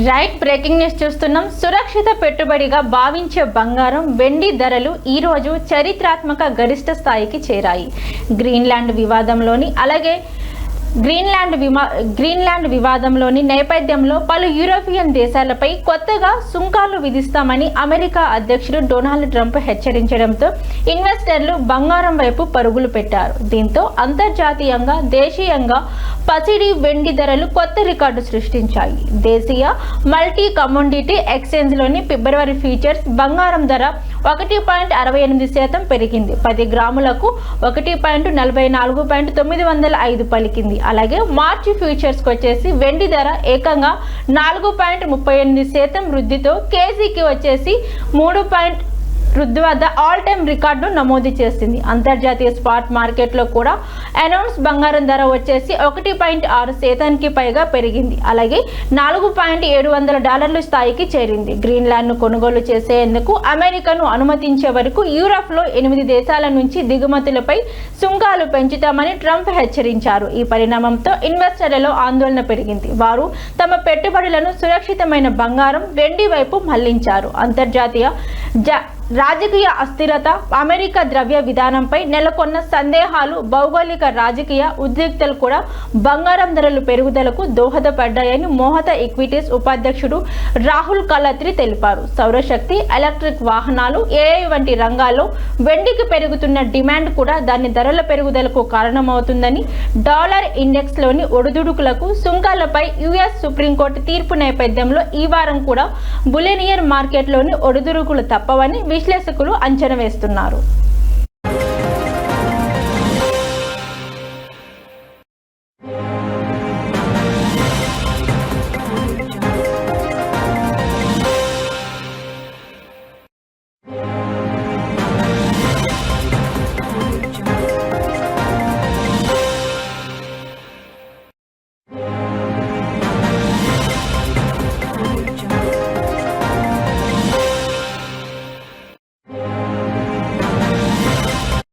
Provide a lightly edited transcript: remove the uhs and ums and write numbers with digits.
Right breaking news చూస్తున్నాం. సురక్షిత పెట్టుబడిగా భావించే బంగారం, వెండి ధరలు ఈ రోజు చరిత్రాత్మక గరిష్ట స్థాయికి చేరాయి. గ్రీన్లాండ్ వివాదంలోని నేపథ్యంలో పలు యూరోపియన్ దేశాలపై కొత్తగా సుంకాలు విధిస్తామని అమెరికా అధ్యక్షుడు డొనాల్డ్ ట్రంప్ హెచ్చరించడంతో ఇన్వెస్టర్లు బంగారం వైపు పరుగులు పెట్టారు. దీంతో అంతర్జాతీయంగా, దేశీయంగా పసిడి, వెండి ధరలు కొత్త రికార్డు సృష్టించాయి. దేశీయ మల్టీ కమోడిటీ ఎక్స్చేంజ్లోని ఫిబ్రవరి ఫ్యూచర్స్ బంగారం ధర 1.68% పెరిగింది. 10 గ్రాములకు 1.44.905 పలికింది. అలాగే మార్చి ఫ్యూచర్స్ వచ్చేసి వెండి ధర ఏకంగా 4.38% వృద్ధితో కేజీకి వచ్చేసి 3 వృద్ధి వద్ద ఆల్ టైమ్ రికార్డు నమోదు చేసింది. అంతర్జాతీయ స్పాట్ మార్కెట్లో కూడా అనౌన్స్ బంగారం ధర వచ్చేసి 1.6% పైగా పెరిగింది. అలాగే $4,700 స్థాయికి చేరింది. గ్రీన్లాండ్ను కొనుగోలు చేసేందుకు అమెరికాను అనుమతించే వరకు యూరప్లో 8 దేశాల నుంచి దిగుమతులపై సుంకాలు పెంచుతామని ట్రంప్ హెచ్చరించారు. ఈ పరిణామంతో ఇన్వెస్టర్లలో ఆందోళన పెరిగింది. వారు తమ పెట్టుబడులను సురక్షితమైన బంగారం, వెండి వైపు మళ్లించారు. అంతర్జాతీయ రాజకీయ అస్థిరత, అమెరికా ద్రవ్య విధానంపై నెలకొన్న సందేహాలు, భౌగోళిక రాజకీయ ఉద్రిక్తలు కూడా బంగారం ధరల పెరుగుదలకు దోహదపడ్డాయని మోహత ఈక్విటీస్ ఉపాధ్యక్షుడు రాహుల్ కలత్రి తెలిపారు. సౌరశక్తి, ఎలక్ట్రిక్ వాహనాలు, ఏఐ వంటి రంగాల్లో వెండికి పెరుగుతున్న డిమాండ్ కూడా దాని ధరల పెరుగుదలకు కారణమవుతుందని, డాలర్ ఇండెక్స్లోని ఒడిదుడుకులకు, సుంకాలపై యుఎస్ సుప్రీంకోర్టు తీర్పు నేపథ్యంలో ఈ వారం కూడా బులియన్ మార్కెట్లోని ఒడిదుడుకులు తప్పవని విశ్లేషకులు అంచనా వేస్తున్నారు.